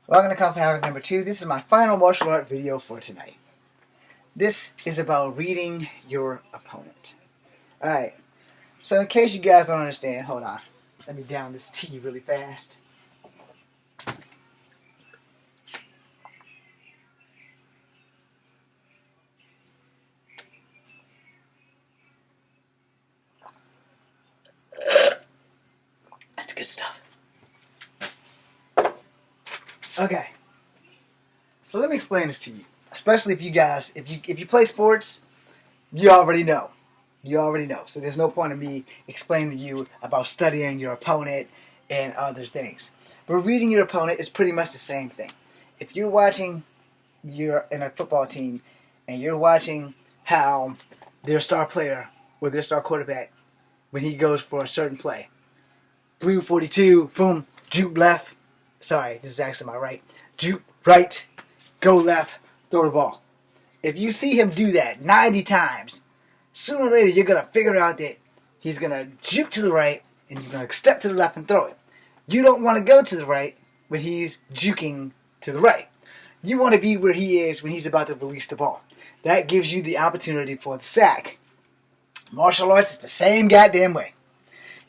Welcome to Kung Fu Havoc number 2. This is my final martial art video for tonight. This is about reading your opponent. Alright, so in case you guys don't understand, hold on. Let me down this tea really fast. That's good stuff. Okay. So let me explain this to you. Especially if you guys, if you play sports, you already know. You already know. So there's no point in me explaining to you about studying your opponent and other things. But reading your opponent is pretty much the same thing. If you're watching, you're in a football team, and you're watching how their star player or their star quarterback, when he goes for a certain play, blue 42, boom, juke left. Sorry, this is actually my right. Juke right, go left, throw the ball. If you see him do that 90 times, sooner or later you're going to figure out that he's going to juke to the right and he's going to step to the left and throw it. You don't want to go to the right when he's juking to the right. You want to be where he is when he's about to release the ball. That gives you the opportunity for the sack. Martial arts is the same goddamn way.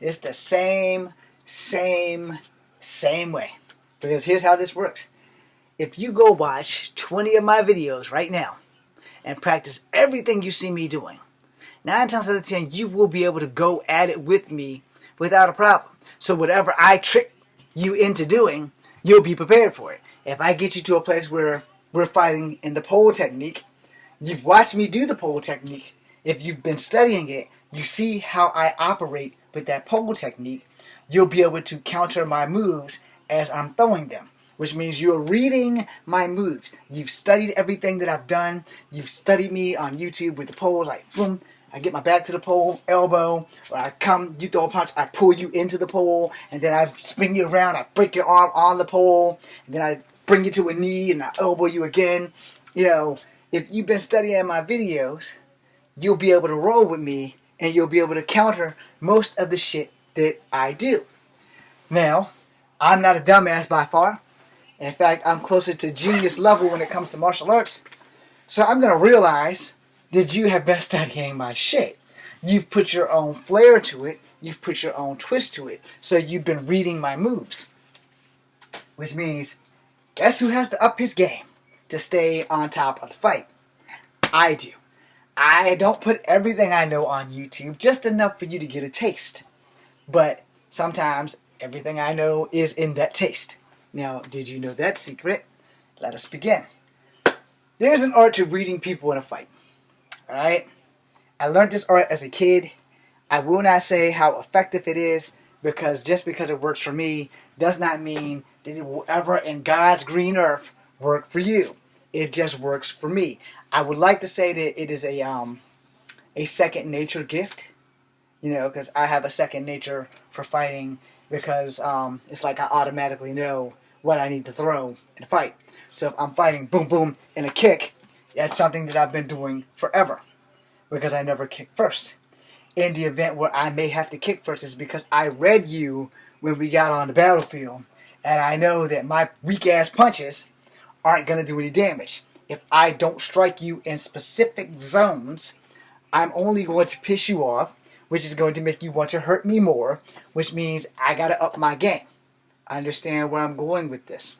It's the same way. Because here's how this works. If you go watch 20 of my videos right now and practice everything you see me doing, 9 times out of 10 you will be able to go at it with me without a problem. So whatever I trick you into doing, you'll be prepared for it. If I get you to a place where we're fighting in the pole technique, you've watched me do the pole technique. If you've been studying it, you see how I operate with that pole technique. You'll be able to counter my moves as I'm throwing them, which means you're reading my moves. You've studied everything that I've done. You've studied me on YouTube with the poles, like boom, I get my back to the pole, elbow, or I come, you throw a punch, I pull you into the pole, and then I spin you around, I break your arm on the pole, and then I bring you to a knee, and I elbow you again. You know, if you've been studying my videos, you'll be able to roll with me, and you'll be able to counter most of the shit that I do. Now, I'm not a dumbass by far. In fact, I'm closer to genius level when it comes to martial arts. So I'm going to realize that you have been studying my shit. You've put your own flair to it. You've put your own twist to it. So you've been reading my moves. Which means, guess who has to up his game to stay on top of the fight? I do. I don't put everything I know on YouTube, just enough for you to get a taste. But sometimes everything I know is in that taste. Now, did you know that secret? Let us begin. There's an art to reading people in a fight. Alright? I learned this art as a kid. I will not say how effective it is, because just because it works for me does not mean that it will ever in God's green earth work for you. It just works for me. I would like to say that it is a second nature gift. You know, because I have a second nature for fighting, because it's like I automatically know what I need to throw in a fight. So if I'm fighting boom boom and a kick, that's something that I've been doing forever, because I never kick first. In the event where I may have to kick first is because I read you when we got on the battlefield, and I know that my weak ass punches aren't going to do any damage. If I don't strike you in specific zones, I'm only going to piss you off, which is going to make you want to hurt me more, which means I got to up my game. I understand where I'm going with this.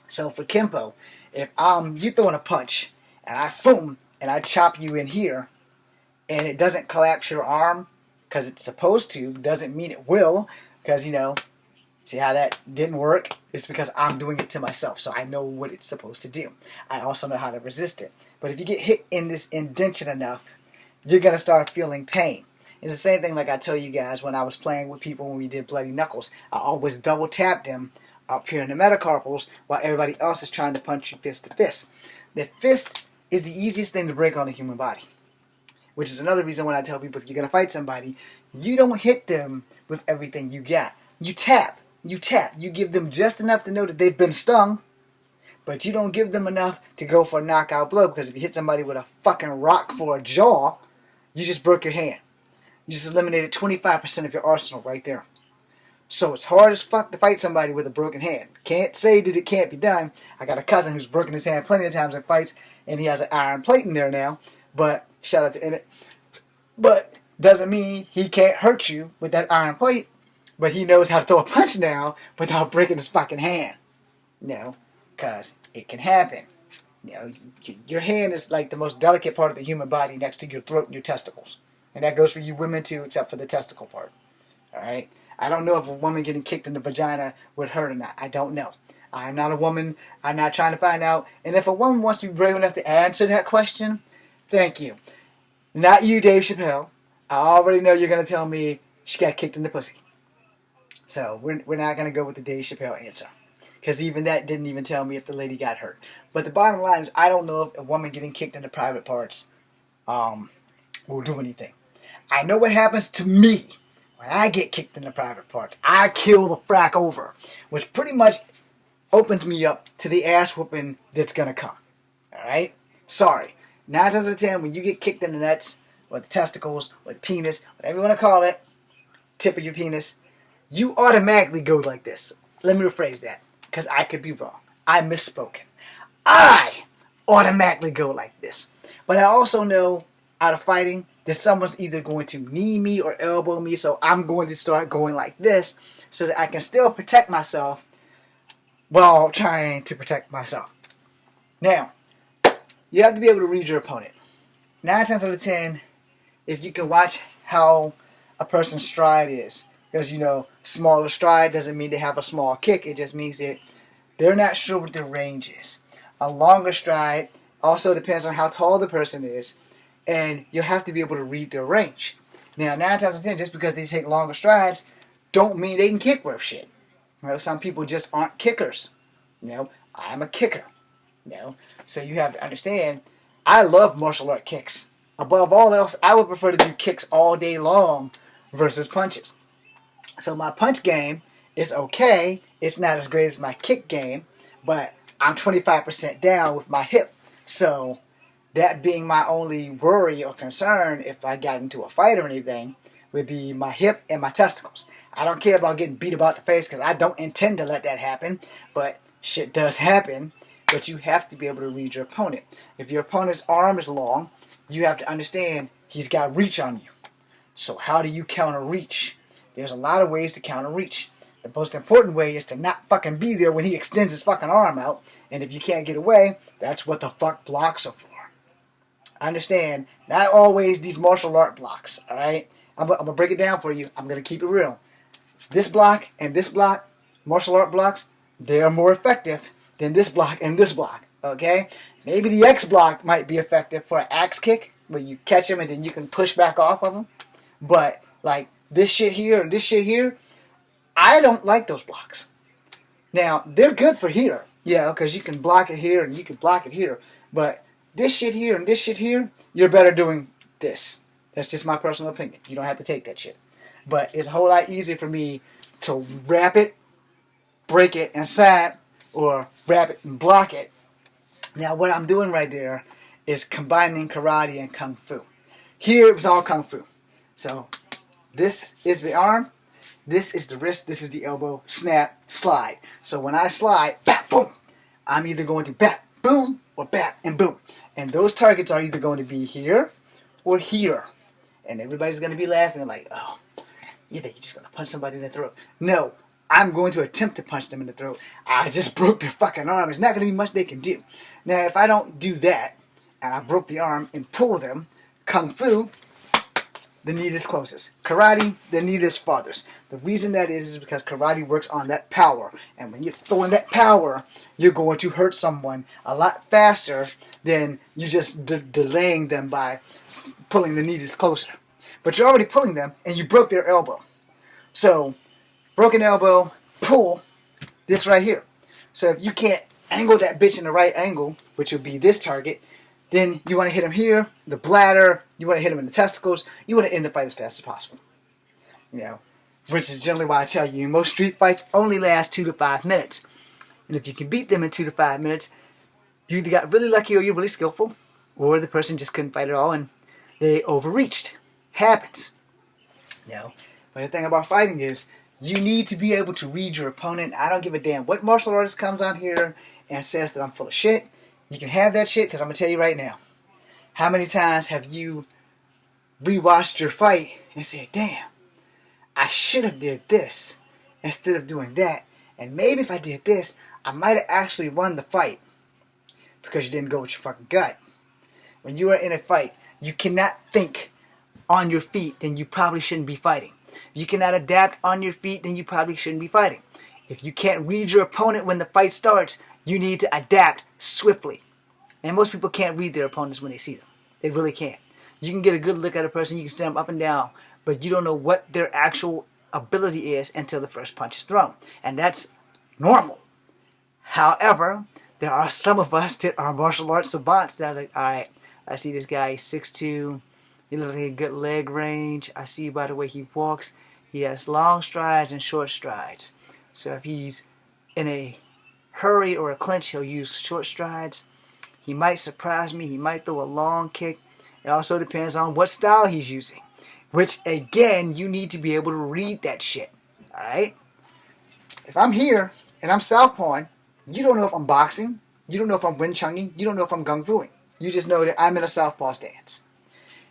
So for Kempo, if you throwing a punch, and I boom, and I chop you in here, and it doesn't collapse your arm, because it's supposed to, doesn't mean it will, because, you know, see how that didn't work? It's because I'm doing it to myself, so I know what it's supposed to do. I also know how to resist it. But if you get hit in this indention enough, you're going to start feeling pain. It's the same thing like I tell you guys when I was playing with people when we did Bloody Knuckles. I always double tap them up here in the metacarpals while everybody else is trying to punch you fist to fist. The fist is the easiest thing to break on the human body, which is another reason when I tell people if you're going to fight somebody, you don't hit them with everything you got. You tap. You give them just enough to know that they've been stung, but you don't give them enough to go for a knockout blow, because if you hit somebody with a fucking rock for a jaw, you just broke your hand. You just eliminated 25% of your arsenal right there. So it's hard as fuck to fight somebody with a broken hand. Can't say that it can't be done. I got a cousin who's broken his hand plenty of times in fights, and he has an iron plate in there now. But shout out to Emmett. But doesn't mean he can't hurt you with that iron plate. But he knows how to throw a punch now without breaking his fucking hand. Because it can happen. Your hand is like the most delicate part of the human body next to your throat and your testicles. And that goes for you women too, except for the testicle part. Alright? I don't know if a woman getting kicked in the vagina would hurt or not. I don't know. I'm not a woman. I'm not trying to find out. And if a woman wants to be brave enough to answer that question, thank you. Not you, Dave Chappelle. I already know you're going to tell me she got kicked in the pussy. So we're not going to go with the Dave Chappelle answer. Because even that didn't even tell me if the lady got hurt. But the bottom line is, I don't know if a woman getting kicked in the private parts will do anything. I know what happens to me when I get kicked in the private parts. I kill the frack over. Which pretty much opens me up to the ass whooping that's going to come. Alright? Sorry. 9 times out of 10, when you get kicked in the nuts, or the testicles, or the penis, whatever you want to call it, tip of your penis, you automatically go like this. Let me rephrase that, because I could be wrong. I misspoken. I automatically go like this. But I also know, out of fighting, that someone's either going to knee me or elbow me, so I'm going to start going like this, so that I can still protect myself while trying to protect myself. Now, you have to be able to read your opponent. 9 times out of 10, if you can watch how a person's stride is, because, smaller stride doesn't mean they have a small kick. It just means that they're not sure what their range is. A longer stride also depends on how tall the person is, and you'll have to be able to read their range. Now, 9 times out of 10, just because they take longer strides, don't mean they can kick worth shit. Some people just aren't kickers. I'm a kicker. So you have to understand, I love martial art kicks. Above all else, I would prefer to do kicks all day long versus punches. So my punch game is okay. It's not as great as my kick game, but I'm 25% down with my hip. So that being my only worry or concern if I got into a fight or anything would be my hip and my testicles. I don't care about getting beat about the face because I don't intend to let that happen, but shit does happen. But you have to be able to read your opponent. If your opponent's arm is long, you have to understand he's got reach on you. So how do you counter reach? There's a lot of ways to counter reach. The most important way is to not fucking be there when he extends his fucking arm out. And if you can't get away, that's what the fuck blocks are for. Understand, not always these martial art blocks, alright? I'm going to break it down for you. I'm going to keep it real. This block and this block, martial art blocks, they're more effective than this block and this block, okay? Maybe the X block might be effective for an axe kick, where you catch him and then you can push back off of him. But, like, this shit here and this shit here, I don't like those blocks. Now, they're good for here, because you can block it here and you can block it here. But this shit here and this shit here, you're better doing this. That's just my personal opinion. You don't have to take that shit. But it's a whole lot easier for me to wrap it, break it, and snap, or wrap it and block it. Now, what I'm doing right there is combining karate and kung fu. Here, it was all kung fu. So, this is the arm, this is the wrist, this is the elbow, snap, slide. So when I slide, bap, boom, I'm either going to bap, boom, or bap, and boom. And those targets are either going to be here or here. And everybody's going to be laughing like, oh, you think you're just going to punch somebody in the throat? No, I'm going to attempt to punch them in the throat. I just broke their fucking arm. There's not going to be much they can do. Now, if I don't do that, and I broke the arm and pull them, kung fu, the need is closest. Karate, the need is farthest. The reason that is because karate works on that power. And when you're throwing that power, you're going to hurt someone a lot faster than you just delaying them by pulling the knee is closer. But you're already pulling them, and you broke their elbow. So, broken elbow, pull, this right here. So if you can't angle that bitch in the right angle, which would be this target, then you want to hit him here, the bladder, you want to hit him in the testicles, you want to end the fight as fast as possible. Which is generally why I tell you, most street fights only last 2 to 5 minutes. And if you can beat them in 2 to 5 minutes, you either got really lucky or you're really skillful, or the person just couldn't fight at all and they overreached. Happens. But the thing about fighting is, You need to be able to read your opponent. I don't give a damn what martial artist comes on here and says that I'm full of shit. You can have that shit, because I'm going to tell you right now. How many times have you rewatched your fight and said, damn, I should have did this instead of doing that. And maybe if I did this, I might have actually won the fight, because you didn't go with your fucking gut. When you are in a fight, you cannot think on your feet, then you probably shouldn't be fighting. If you cannot adapt on your feet, then you probably shouldn't be fighting. If you can't read your opponent when the fight starts, you need to adapt swiftly. And most people can't read their opponents when they see them. They really can't. You can get a good look at a person, you can stand them up and down, but you don't know what their actual ability is until the first punch is thrown. And that's normal. However, there are some of us that are martial arts savants that are like, alright, I see this guy, he's 6'2", he looks like a good leg range. I see by the way he walks, he has long strides and short strides. So if he's in a hurry or a clinch, he'll use short strides. He might surprise me, he might throw a long kick. It also depends on what style he's using. Which, again, you need to be able to read that shit. Alright? If I'm here and I'm southpawing, you don't know if I'm boxing, you don't know if I'm Wing Chunging, you don't know if I'm Gung Fuing. You just know that I'm in a southpaw stance.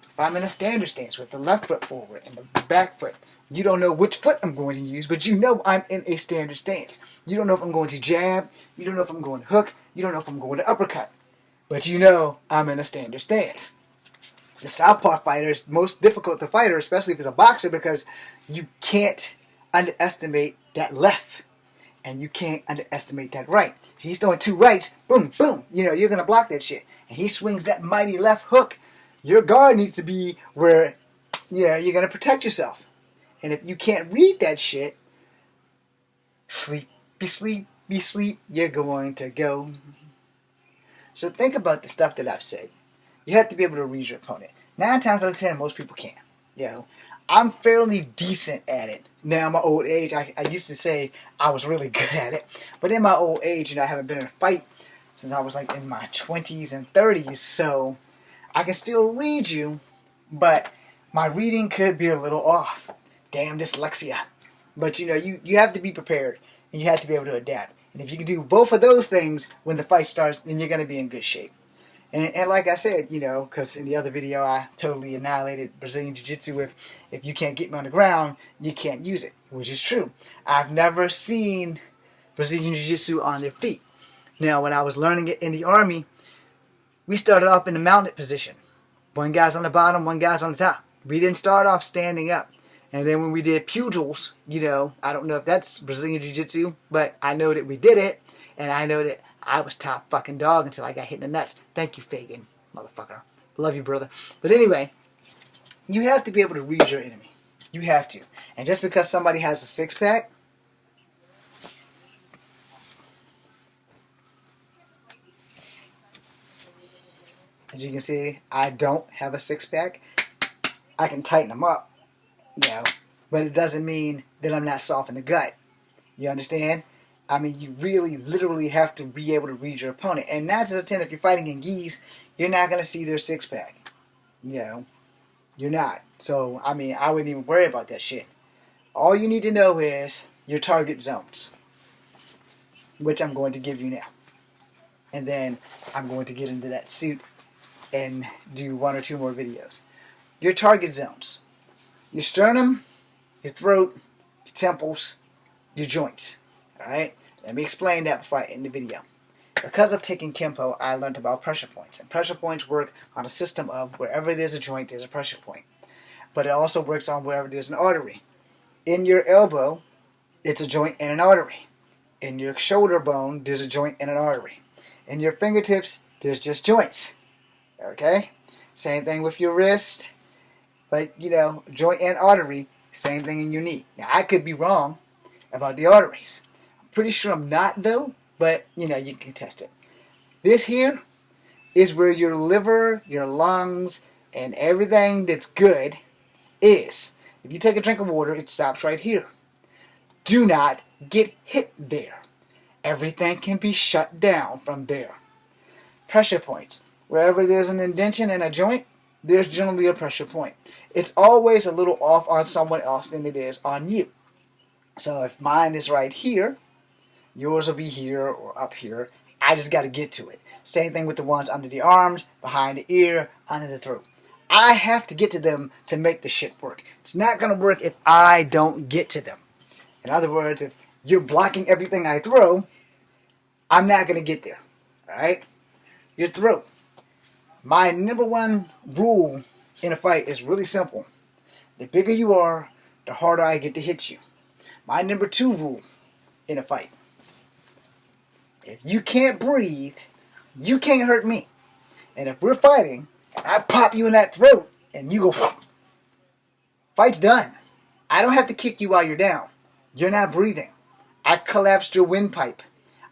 If I'm in a standard stance with the left foot forward and the back foot, you don't know which foot I'm going to use, but you know I'm in a standard stance. You don't know if I'm going to jab, you don't know if I'm going to hook, you don't know if I'm going to uppercut. But you know I'm in a standard stance. The southpaw fighter is most difficult to fight, especially if it's a boxer, because you can't underestimate that left. And you can't underestimate that right. He's throwing two rights, boom, boom. You know, you're going to block that shit. And he swings that mighty left hook. Your guard needs to be where, you're going to protect yourself. And if you can't read that shit, sleep, you're going to go. So think about the stuff that I've said. You have to be able to read your opponent. 9 times out of 10, most people can't. I'm fairly decent at it. Now, in my old age, I used to say I was really good at it. But in my old age, I haven't been in a fight since I was like in my 20s and 30s. So I can still read you, but my reading could be a little off. Damn dyslexia. But you have to be prepared, and you have to be able to adapt. And if you can do both of those things when the fight starts, then you're going to be in good shape. And like I said, because in the other video I totally annihilated Brazilian Jiu-Jitsu with, if you can't get me on the ground, you can't use it, which is true. I've never seen Brazilian Jiu-Jitsu on their feet. Now, when I was learning it in the Army, we started off in the mounted position. One guy's on the bottom, one guy's on the top. We didn't start off standing up. And then when we did pugils, I don't know if that's Brazilian Jiu-Jitsu, but I know that we did it, and I know that I was top fucking dog until I got hit in the nuts. Thank you, Fagin, motherfucker. Love you, brother. But anyway, you have to be able to read your enemy. You have to. And just because somebody has a six-pack, as you can see, I don't have a six-pack. I can tighten them up, but it doesn't mean that I'm not soft in the gut. You understand? I mean, you really, literally have to be able to read your opponent. And 9 out of 10, if you're fighting in gis, you're not going to see their six-pack. You're not. So, I mean, I wouldn't even worry about that shit. All you need to know is your target zones, which I'm going to give you now. And then I'm going to get into that suit and do 1 or 2 more videos. Your target zones. Your sternum, your throat, your temples, your joints. Alright? Let me explain that before I end the video. Because of taking Kempo, I learned about pressure points. And pressure points work on a system of wherever there's a joint, there's a pressure point. But it also works on wherever there's an artery. In your elbow, it's a joint and an artery. In your shoulder bone, there's a joint and an artery. In your fingertips, there's just joints. Okay? Same thing with your wrist. But, joint and artery, same thing in your knee. Now, I could be wrong about the arteries. Pretty sure I'm not, though, but, you can test it. This here is where your liver, your lungs, and everything that's good is. If you take a drink of water, it stops right here. Do not get hit there. Everything can be shut down from there. Pressure points. Wherever there's an indentation in a joint, there's generally a pressure point. It's always a little off on someone else than it is on you. So if mine is right here, yours will be here or up here. I just got to get to it. Same thing with the ones under the arms, behind the ear, under the throat. I have to get to them to make the shit work. It's not going to work if I don't get to them. In other words, if you're blocking everything I throw, I'm not going to get there. Alright? Your throat. My number one rule in a fight is really simple. The bigger you are, the harder I get to hit you. My number two rule in a fight. If you can't breathe, you can't hurt me. And if we're fighting, and I pop you in that throat, and you go, fight's done. I don't have to kick you while you're down. You're not breathing. I collapsed your windpipe.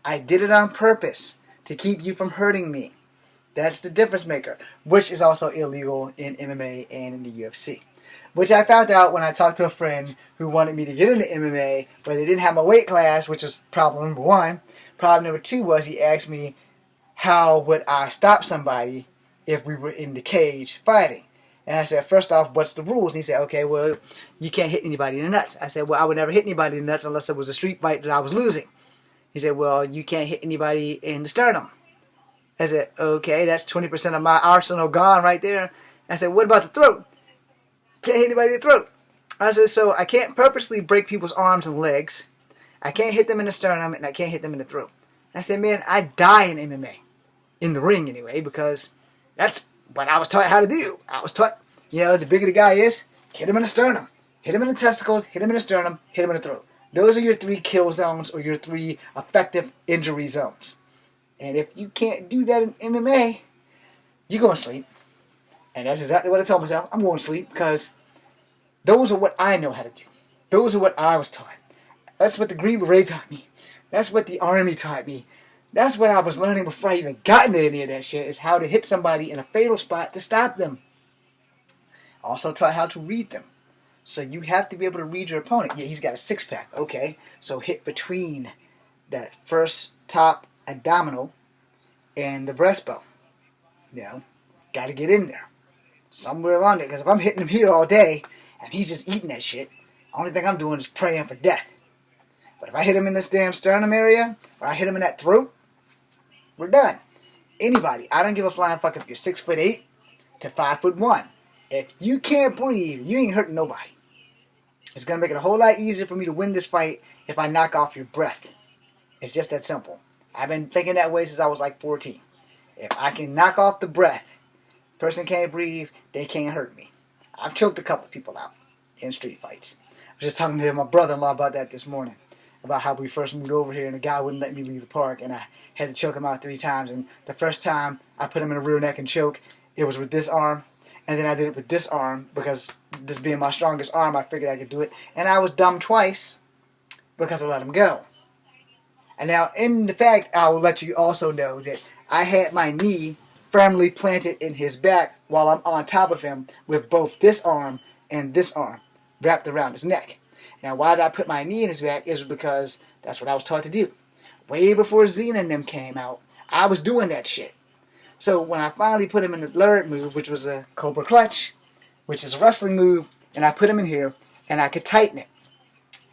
I did it on purpose to keep you from hurting me. That's the difference maker, which is also illegal in MMA and in the UFC. Which I found out when I talked to a friend who wanted me to get into MMA, but they didn't have my weight class, which was problem number one. Problem number two was he asked me how would I stop somebody if we were in the cage fighting. And I said, first off, what's the rules? And he said, okay, well, you can't hit anybody in the nuts. I said, well, I would never hit anybody in the nuts unless it was a street fight that I was losing. He said, well, you can't hit anybody in the sternum. I said, okay, that's 20% of my arsenal gone right there. I said, what about the throat? Can't hit anybody in the throat. I said, so I can't purposely break people's arms and legs. I can't hit them in the sternum, and I can't hit them in the throat. I said, man, I die in MMA. In the ring, anyway, because that's what I was taught how to do. I was taught, the bigger the guy is, hit him in the sternum. Hit him in the testicles, hit him in the sternum, hit him in the throat. Those are your 3 kill zones or your 3 effective injury zones. And if you can't do that in MMA, you're going to sleep. And that's exactly what I told myself. I'm going to sleep because those are what I know how to do. Those are what I was taught. That's what the Green Beret taught me. That's what the Army taught me. That's what I was learning before I even got into any of that shit, is how to hit somebody in a fatal spot to stop them. Also taught how to read them. So you have to be able to read your opponent. Yeah, he's got a 6-pack. Okay, so hit between that first top abdominal and the breastbone. Got to get in there. Somewhere along there. Because if I'm hitting him here all day and he's just eating that shit, the only thing I'm doing is praying for death. But if I hit him in this damn sternum area, or I hit him in that throat, we're done. Anybody. I don't give a flying fuck if you're 6'8" to 5'1". If you can't breathe, you ain't hurting nobody. It's going to make it a whole lot easier for me to win this fight if I knock off your breath. It's just that simple. I've been thinking that way since I was like 14. If I can knock off the breath, person can't breathe, they can't hurt me. I've choked a couple of people out in street fights. I was just talking to my brother-in-law about that this morning. About how we first moved over here and the guy wouldn't let me leave the park and I had to choke him out 3 times. And the first time I put him in a rear neck and choke, it was with this arm. And then I did it with this arm because this being my strongest arm, I figured I could do it. And I was dumb twice because I let him go. And now, in the fact, I will let you also know that I had my knee firmly planted in his back while I'm on top of him with both this arm and this arm wrapped around his neck. Now, why did I put my knee in his back? Is because that's what I was taught to do. Way before Xena and them came out, I was doing that shit. So when I finally put him in the third move, which was a Cobra Clutch, which is a wrestling move, and I put him in here, and I could tighten it.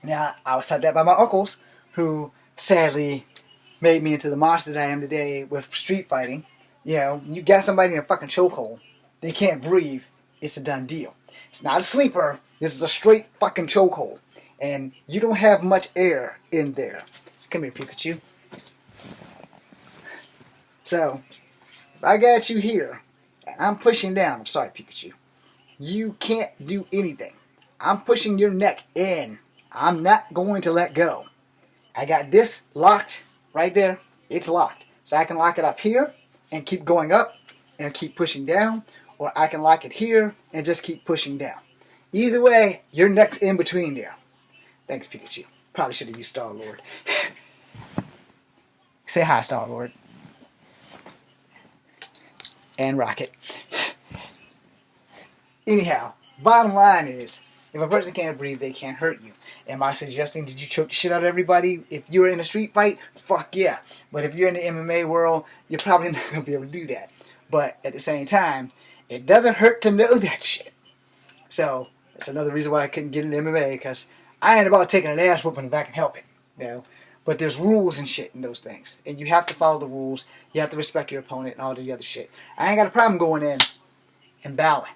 Now, I was taught that by my uncles, who sadly made me into the monster that I am today with street fighting. You got somebody in a fucking chokehold, they can't breathe, it's a done deal. It's not a sleeper, this is a straight fucking chokehold. And you don't have much air in there. Come here, Pikachu. So, if I got you here, and I'm pushing down, I'm sorry, Pikachu, you can't do anything. I'm pushing your neck in. I'm not going to let go. I got this locked right there. It's locked. So I can lock it up here and keep going up and keep pushing down. Or I can lock it here and just keep pushing down. Either way, your neck's in between there. Thanks, Pikachu. Probably should have used Star-Lord. Say hi, Star-Lord. And Rocket. Anyhow, bottom line is, if a person can't breathe, they can't hurt you. Am I suggesting did you choke the shit out of everybody if you're in a street fight? Fuck yeah. But if you're in the MMA world, you're probably not going to be able to do that. But at the same time, it doesn't hurt to know that shit. So, that's another reason why I couldn't get into MMA, because I ain't about taking an ass whooping if I can help it. You know? But there's rules and shit in those things. And you have to follow the rules. You have to respect your opponent and all the other shit. I ain't got a problem going in and bowing.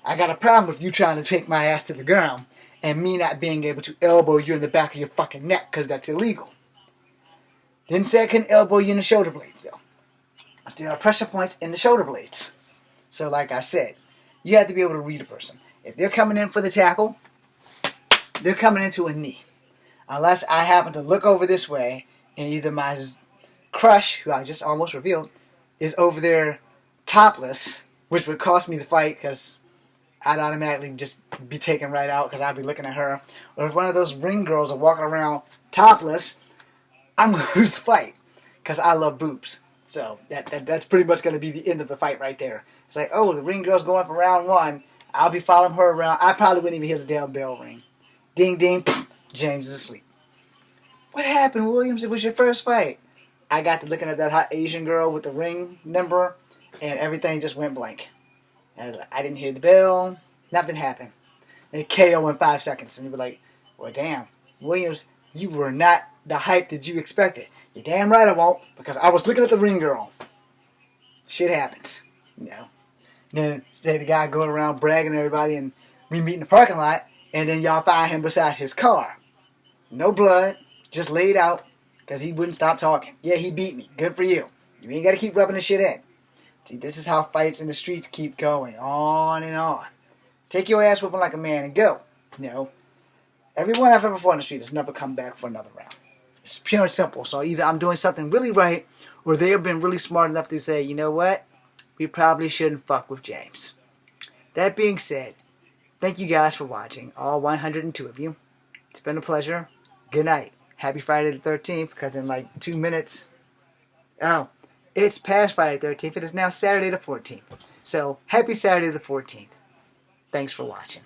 I got a problem with you trying to take my ass to the ground and me not being able to elbow you in the back of your fucking neck because that's illegal. Didn't say I couldn't elbow you in the shoulder blades though. There are pressure points in the shoulder blades. So like I said, you have to be able to read a person. If they're coming in for the tackle, they're coming into a knee. Unless I happen to look over this way and either my crush, who I just almost revealed, is over there topless, which would cost me the fight because I'd automatically just be taken right out because I'd be looking at her. Or if one of those ring girls are walking around topless, I'm going to lose the fight because I love boobs. So that's pretty much going to be the end of the fight right there. It's like, oh, the ring girl's going for round one. I'll be following her around. I probably wouldn't even hear the damn bell ring. Ding, ding, poof, James is asleep. What happened, Williams? It was your first fight. I got to looking at that hot Asian girl with the ring number, and everything just went blank. And I didn't hear the bell. Nothing happened. And KO in 5 seconds. And you were like, well, damn, Williams, you were not the hype that you expected. You're damn right I won't, because I was looking at the ring girl. Shit happens. You know. Then the guy going around bragging to everybody, and we meet in the parking lot, and then y'all find him beside his car. No blood, just laid out, because he wouldn't stop talking. Yeah, he beat me. Good for you. You ain't got to keep rubbing the shit in. See, this is how fights in the streets keep going, on and on. Take your ass whooping like a man and go. You know, everyone I've ever fought in the street has never come back for another round. It's pure and simple. So either I'm doing something really right, or they have been really smart enough to say, you know what? We probably shouldn't fuck with James. That being said, thank you guys for watching, all 102 of you. It's been a pleasure. Good night. Happy Friday the 13th, because in like 2 minutes... Oh, it's past Friday the 13th. It is now Saturday the 14th. So, happy Saturday the 14th. Thanks for watching.